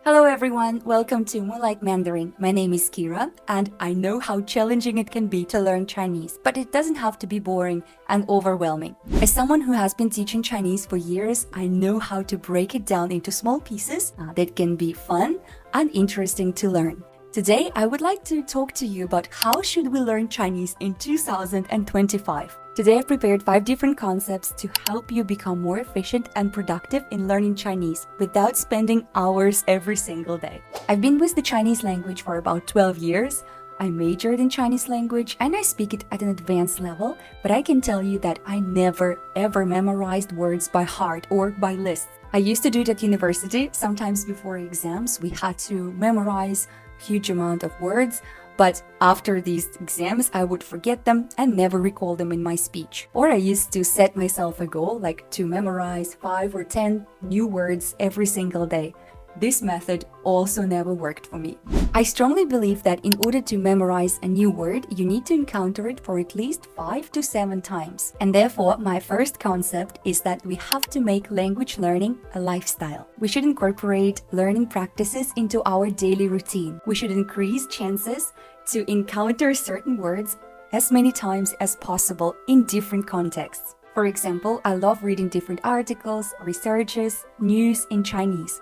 Hello everyone, welcome to Moonlight Mandarin. My name is Kira, and I know how challenging it can be to learn Chinese, but it doesn't have to be boring and overwhelming. As someone who has been teaching Chinese for years, I know how to break it down into small pieces that can be fun and interesting to learn. Today, I would like to talk to you about how should we learn Chinese in 2025. Today, I've prepared 5 different concepts to help you become more efficient and productive in learning Chinese without spending hours every single day. I've been with the Chinese language for about 12 years. I majored in Chinese language and I speak it at an advanced level, but I can tell you that I never ever memorized words by heart or by lists. I used to do it at university. Sometimes before exams, we had to memorize huge amount of words, but after these exams I would forget them and never recall them in my speech. Or I used to set myself a goal like to memorize 5 or 10 new words every single day. This method also never worked for me. I strongly believe that in order to memorize a new word, you need to encounter it for at least 5 to 7 times. And therefore, my first concept is that we have to make language learning a lifestyle. We should incorporate learning practices into our daily routine. We should increase chances to encounter certain words as many times as possible in different contexts. For example, I love reading different articles, researches, news in Chinese.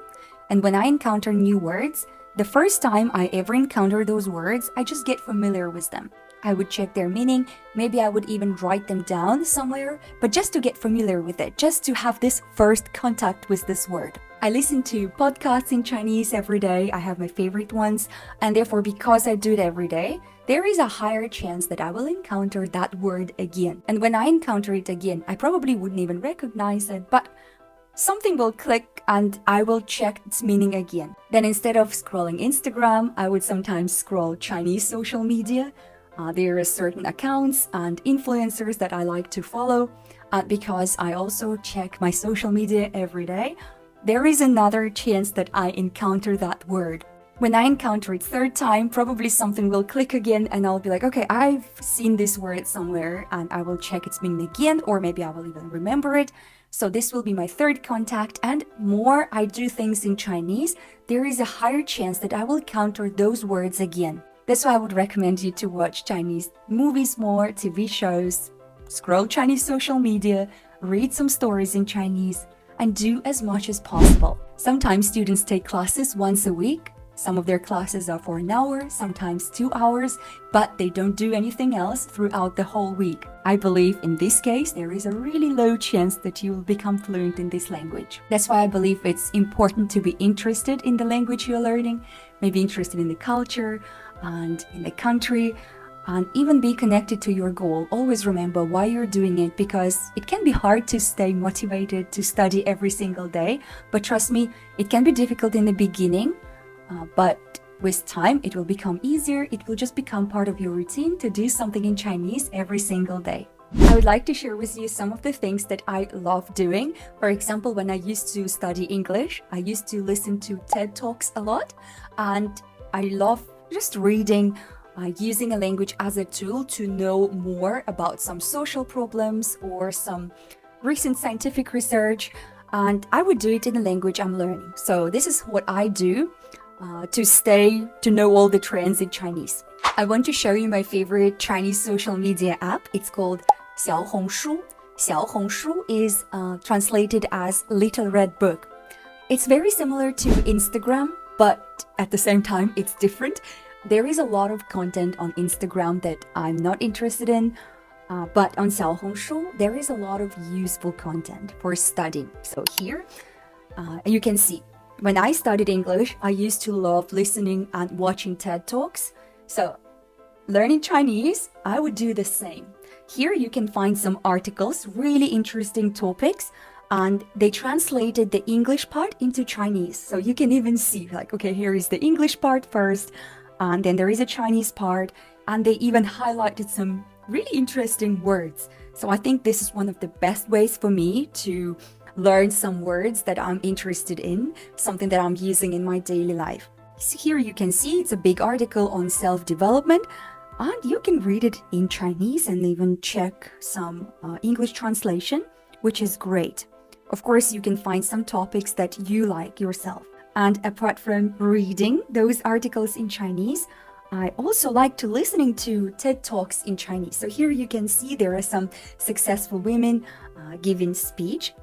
And when I encounter new words, the first time I ever encounter those words, I just get familiar with them. I would check their meaning, maybe I would even write them down somewhere, but just to get familiar with it, just to have this first contact with this word. I listen to podcasts in Chinese every day. I have my favorite ones, and therefore because I do it every day, there is a higher chance that I will encounter that word again. And when I encounter it again, I probably wouldn't even recognize it, but something will click and I will check its meaning again. Then instead of scrolling Instagram, I would sometimes scroll Chinese social media. There are certain accounts and influencers that I like to follow because I also check my social media every day. There is another chance that I encounter that word. When I encounter it third time, probably something will click again and I'll be like, okay, I've seen this word somewhere, and I will check its meaning again, or maybe I will even remember it. So this will be my third contact, and more I do things in Chinese, there is a higher chance that I will encounter those words again. That's why I would recommend you to watch Chinese movies more, TV shows, scroll Chinese social media, read some stories in Chinese, and do as much as possible. Sometimes students take classes once a week. Some of their classes are for an hour, sometimes 2 hours, but they don't do anything else throughout the whole week. I believe in this case, there is a really low chance that you will become fluent in this language. That's why I believe it's important to be interested in the language you're learning, maybe interested in the culture and in the country, and even be connected to your goal. Always remember why you're doing it, because it can be hard to stay motivated to study every single day. But trust me, it can be difficult in the beginning. But with time, it will become easier. It will just become part of your routine to do something in Chinese every single day. I would like to share with you some of the things that I love doing. For example, when I used to study English, I used to listen to TED Talks a lot. And I love just reading, using a language as a tool to know more about some social problems or some recent scientific research. And I would do it in the language I'm learning. So this is what I do. To know all the trends in Chinese. I want to show you my favorite Chinese social media app. It's called Xiaohongshu. Xiaohongshu is translated as Little Red Book. It's very similar to Instagram, but at the same time, it's different. There is a lot of content on Instagram that I'm not interested in, but on Xiaohongshu, there is a lot of useful content for studying. So here, you can see. When I studied English, I used to love listening and watching TED Talks. So, learning Chinese, I would do the same. Here you can find some articles, really interesting topics, and they translated the English part into Chinese. So you can even see, like, okay, here is the English part first, and then there is a Chinese part, and they even highlighted some really interesting words. So I think this is one of the best ways for me to learn some words that I'm interested in, something that I'm using in my daily life. So here you can see it's a big article on self-development, and you can read it in Chinese and even check some English translation, which is great. Of course, you can find some topics that you like yourself. And apart from reading those articles in Chinese, I also like to listening to TED Talks in Chinese. So here you can see there are some successful women giving speech.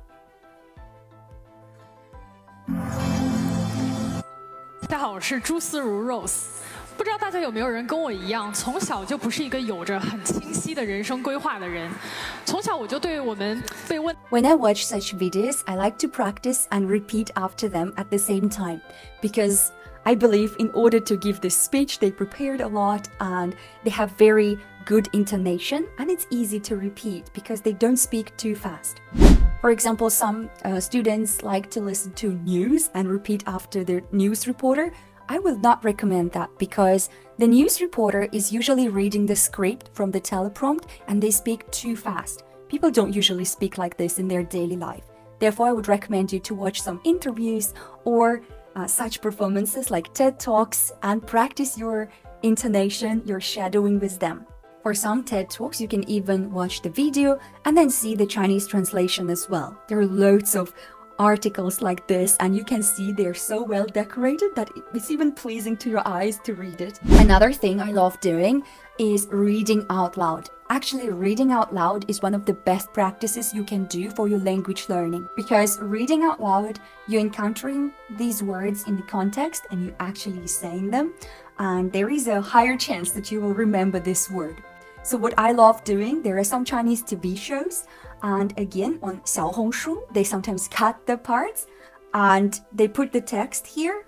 大家好，我是朱思如 Rose。不知道大家有没有人跟我一样，从小就不是一个有着很清晰的人生规划的人。从小我就对我们被问 When I watch such videos, I like to practice and repeat after them at the same time because I believe in order to give this speech, they prepared a lot and they have very good intonation and it's easy to repeat because they don't speak too fast. For example, some students like to listen to news and repeat after their news reporter. I will not recommend that because the news reporter is usually reading the script from the teleprompt and they speak too fast. People don't usually speak like this in their daily life. Therefore, I would recommend you to watch some interviews or such performances like TED Talks and practice your intonation, your shadowing with them. For some TED Talks, you can even watch the video and then see the Chinese translation as well. There are loads of articles like this and you can see they're so well decorated that it's even pleasing to your eyes to read it. Another thing I love doing is reading out loud. Actually, reading out loud is one of the best practices you can do for your language learning because reading out loud, you're encountering these words in the context and you're actually saying them and there is a higher chance that you will remember this word. So what I love doing, there are some Chinese TV shows and again on 小红书, they sometimes cut the parts and they put the text here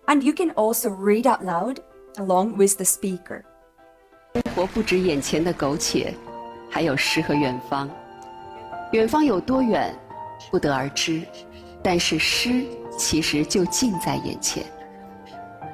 and you can also read out loud along with the speaker. 生活不止眼前的苟且，还有诗和远方。远方有多远，不得而知，但是诗其实就近在眼前。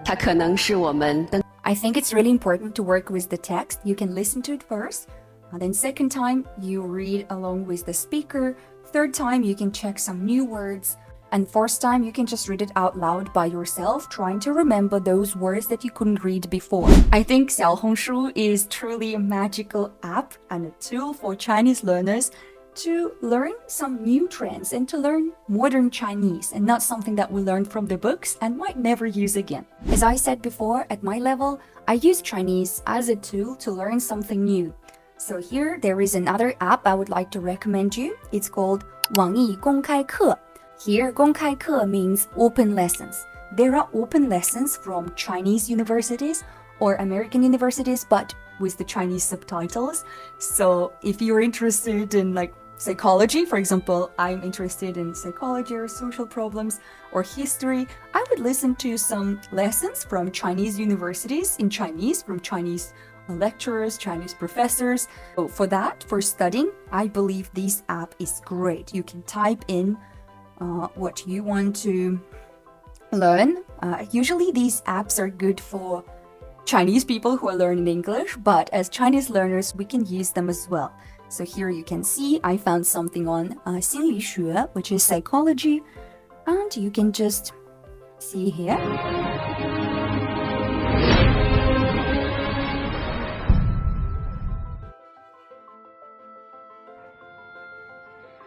它可能是我们的。 I think it's really important to work with the text. You can listen to it first, and then second time you read along with the speaker. Third time you can check some new words. And fourth time you can just read it out loud by yourself, trying to remember those words that you couldn't read before. I think 小红书 is truly a magical app and a tool for Chinese learners to learn some new trends and to learn modern Chinese and not something that we learned from the books and might never use again. As I said before, at my level, I use Chinese as a tool to learn something new. So here there is another app I would like to recommend you. It's called 网易公开课. Here, 公开课 means open lessons. There are open lessons from Chinese universities or American universities, but with the Chinese subtitles. So if you're interested in like psychology, for example, I'm interested in psychology or social problems or history, I would listen to some lessons from Chinese universities in Chinese, from Chinese lecturers, Chinese professors. So for that, for studying, I believe this app is great. You can type in what you want to learn. Usually these apps are good for Chinese people who are learning English, but as Chinese learners, we can use them as well. So here you can see I found something on 心理学, which is psychology, and you can just see here.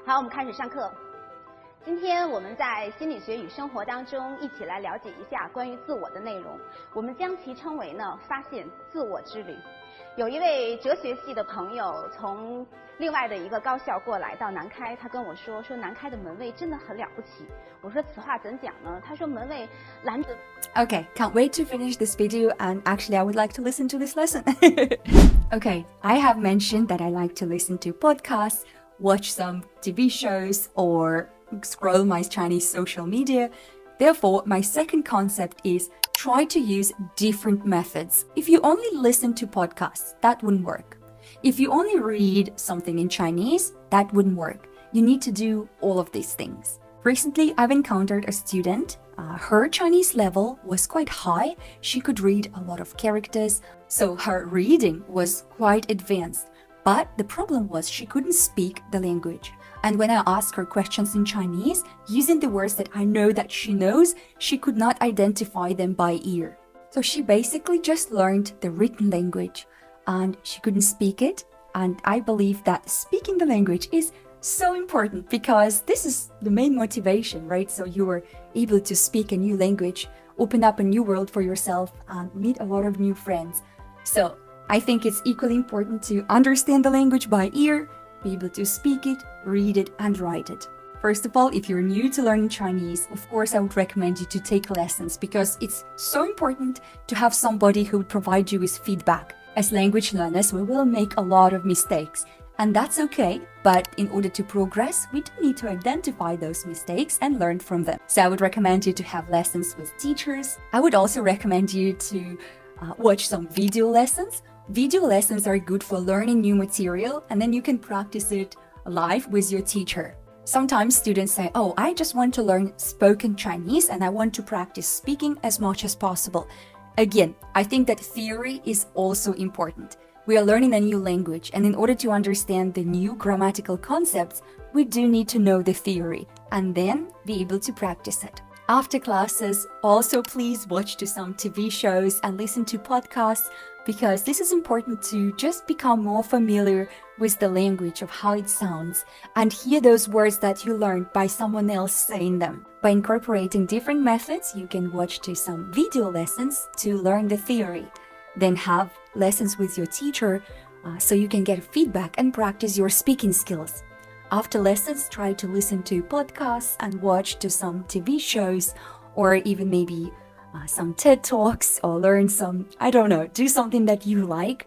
好，我们开始上课。今天我们在心理学与生活当中一起来了解一下关于自我的内容，我们将其称为呢发现自我之旅。有一位哲学系的朋友从另外的一个高校过来到南开，他跟我说南开的门卫真的很了不起。我说此话怎讲呢？他说门卫拦着。Okay, can't wait to finish this video and actually I would like to listen to this lesson. Okay, I have mentioned that I like to listen to podcasts, watch some TV shows or scroll my Chinese social media. Therefore, my second concept is try to use different methods. If you only listen to podcasts, that wouldn't work. If you only read something in Chinese, that wouldn't work. You need to do all of these things. Recently, I've encountered a student. Her Chinese level was quite high. She could read a lot of characters, so her reading was quite advanced. But the problem was she couldn't speak the language. And when I asked her questions in Chinese, using the words that I know that she knows, she could not identify them by ear. So she basically just learned the written language and she couldn't speak it. And I believe that speaking the language is so important because this is the main motivation, right? So you are able to speak a new language, open up a new world for yourself, and meet a lot of new friends. So I think it's equally important to understand the language by ear, be able to speak it, read it, and write it. First of all, if you're new to learning Chinese, of course I would recommend you to take lessons because it's so important to have somebody who would provide you with feedback. As language learners, we will make a lot of mistakes, and that's okay, but in order to progress, we do need to identify those mistakes and learn from them. So I would recommend you to have lessons with teachers. I would also recommend you to watch some video lessons. Video lessons are good for learning new material, and then you can practice it live with your teacher. Sometimes students say, oh, I just want to learn spoken Chinese and I want to practice speaking as much as possible. Again, I think that theory is also important. We are learning a new language, and in order to understand the new grammatical concepts, we do need to know the theory and then be able to practice it. After classes, also please watch some TV shows and listen to podcasts because this is important to just become more familiar with the language of how it sounds and hear those words that you learned by someone else saying them. By incorporating different methods, you can watch some video lessons to learn the theory. Then have lessons with your teacher so you can get feedback and practice your speaking skills. After lessons, try to listen to podcasts and watch some TV shows or even maybe some TED Talks or learn do something that you like,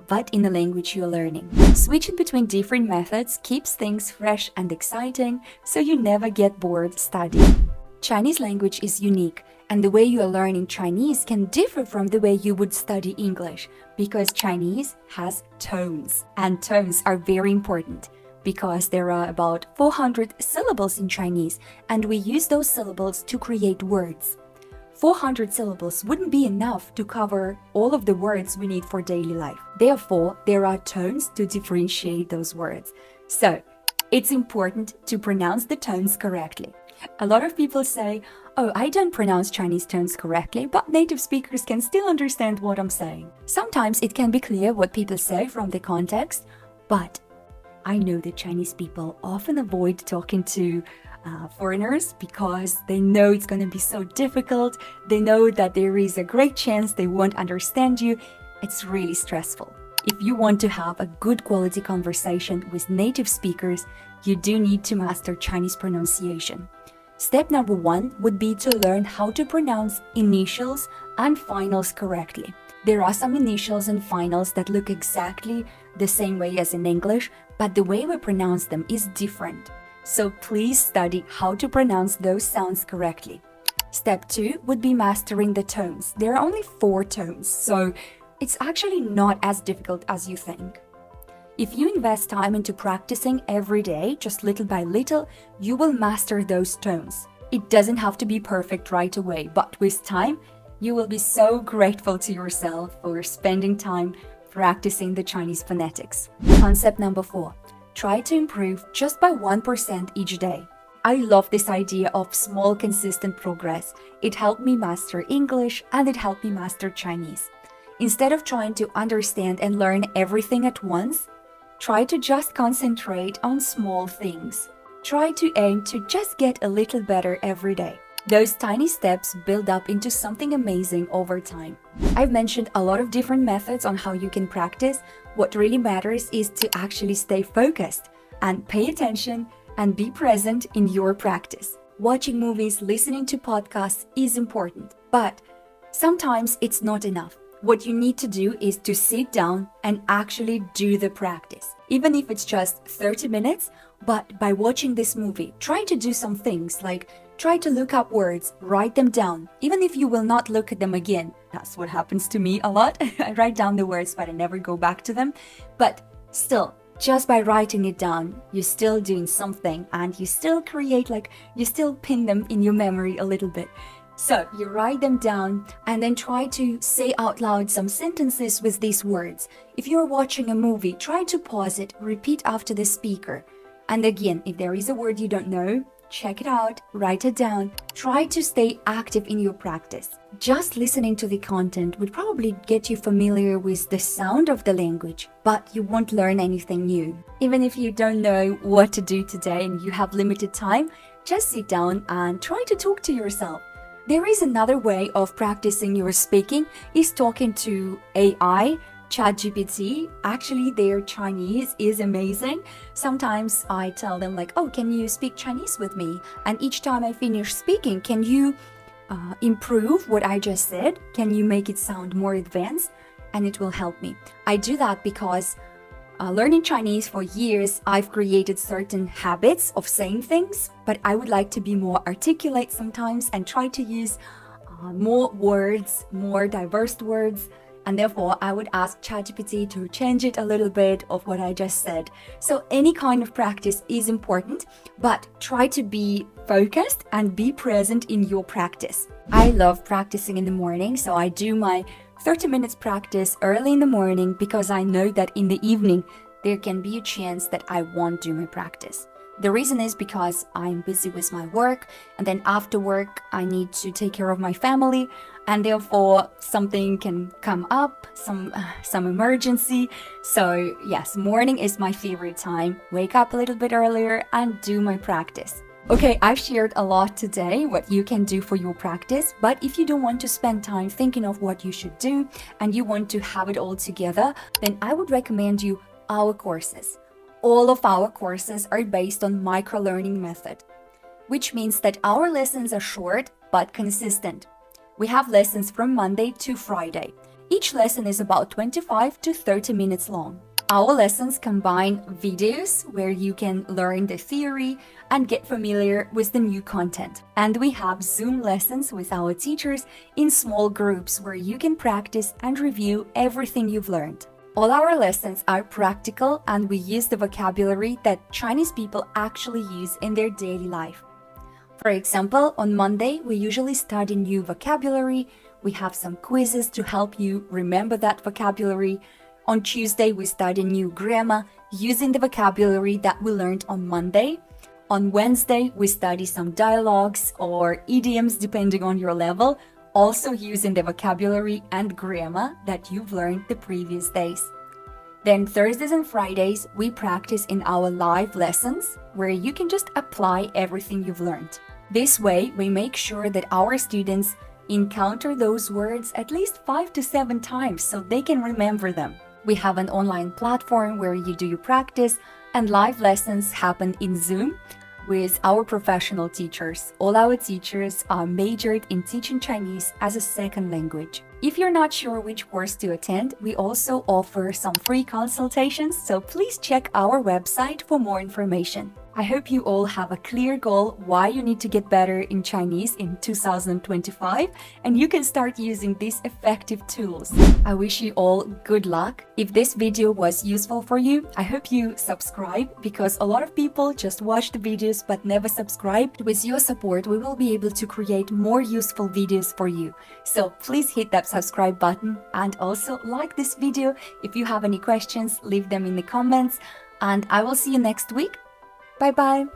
but in the language you're learning. Switching between different methods keeps things fresh and exciting so you never get bored studying. Chinese language is unique, and the way you are learning Chinese can differ from the way you would study English because Chinese has tones, and tones are very important. Because there are about 400 syllables in Chinese, and we use those syllables to create words. 400 syllables wouldn't be enough to cover all of the words we need for daily life. Therefore, there are tones to differentiate those words. So, it's important to pronounce the tones correctly. A lot of people say, oh, I don't pronounce Chinese tones correctly, but native speakers can still understand what I'm saying. Sometimes it can be clear what people say from the context, but I know that Chinese people often avoid talking to foreigners because they know it's going to be so difficult. They know that there is a great chance they won't understand you. It's really stressful. If you want to have a good quality conversation with native speakers, you do need to master Chinese pronunciation. Step number 1 would be to learn how to pronounce initials and finals correctly. There are some initials and finals that look exactly the same way as in English, but the way we pronounce them is different. So please study how to pronounce those sounds correctly. Step 2 would be mastering the tones. There are only 4 tones, so it's actually not as difficult as you think. If you invest time into practicing every day, just little by little, you will master those tones. It doesn't have to be perfect right away, but with time, you will be so grateful to yourself for spending time practicing the Chinese phonetics. Concept number 4. Try to improve just by 1% each day. I love this idea of small, consistent progress. It helped me master English and it helped me master Chinese. Instead of trying to understand and learn everything at once, try to just concentrate on small things. Try to aim to just get a little better every day. Those tiny steps build up into something amazing over time. I've mentioned a lot of different methods on how you can practice. What really matters is to actually stay focused and pay attention and be present in your practice. Watching movies, listening to podcasts is important, but sometimes it's not enough. What you need to do is to sit down and actually do the practice. Even if it's just 30 minutes, but by watching this movie, try to do some things like try to look up words, write them down, even if you will not look at them again. That's what happens to me a lot. I write down the words, but I never go back to them. But still, just by writing it down, you're still doing something and you still create, you still pin them in your memory a little bit. So you write them down and then try to say out loud some sentences with these words. If you're watching a movie, try to pause it, repeat after the speaker. And again, if there is a word you don't know, check it out, write it down. Try to stay active in your practice. Just listening to the content would probably get you familiar with the sound of the language, but you won't learn anything new. Even if you don't know what to do today and you have limited time, just sit down and try to talk to yourself. There is another way of practicing your speaking, is talking to AI, ChatGPT. Actually, their Chinese is amazing. Sometimes I tell them like, oh, can you speak Chinese with me? And each time I finish speaking, can you improve what I just said? Can you make it sound more advanced? And it will help me. I do that because learning Chinese for years, I've created certain habits of saying things, but I would like to be more articulate sometimes and try to use more words, more diverse words. And therefore, I would ask ChatGPT to change it a little bit of what I just said. So any kind of practice is important, but try to be focused and be present in your practice. I love practicing in the morning, so I do my 30 minutes practice early in the morning because I know that in the evening, there can be a chance that I won't do my practice. The reason is because I'm busy with my work, and then after work, I need to take care of my family, and therefore something can come up, some emergency. So yes, morning is my favorite time. Wake up a little bit earlier and do my practice. Okay, I've shared a lot today what you can do for your practice, but if you don't want to spend time thinking of what you should do and you want to have it all together, then I would recommend you our courses. All of our courses are based on micro-learning method, which means that our lessons are short but consistent. We have lessons from Monday to Friday. Each lesson is about 25 to 30 minutes long. Our lessons combine videos where you can learn the theory and get familiar with the new content. And we have Zoom lessons with our teachers in small groups where you can practice and review everything you've learned. All our lessons are practical and we use the vocabulary that Chinese people actually use in their daily life. For example, on Monday, we usually study new vocabulary. We have some quizzes to help you remember that vocabulary. On Tuesday, we study new grammar using the vocabulary that we learned on Monday. On Wednesday, we study some dialogues or idioms depending on your level, also using the vocabulary and grammar that you've learned the previous days. Then Thursdays and Fridays, we practice in our live lessons where you can just apply everything you've learned. This way, we make sure that our students encounter those words at least 5 to 7 times so they can remember them. We have an online platform where you do your practice, and live lessons happen in Zoom with our professional teachers. All our teachers are majored in teaching Chinese as a second language. If you're not sure which course to attend, we also offer some free consultations, so please check our website for more information. I hope you all have a clear goal why you need to get better in Chinese in 2025, and you can start using these effective tools. I wish you all good luck. If this video was useful for you, I hope you subscribe because a lot of people just watch the videos but never subscribe. With your support, we will be able to create more useful videos for you. So please hit that subscribe button and also like this video. If you have any questions, leave them in the comments, and I will see you next week. Bye bye.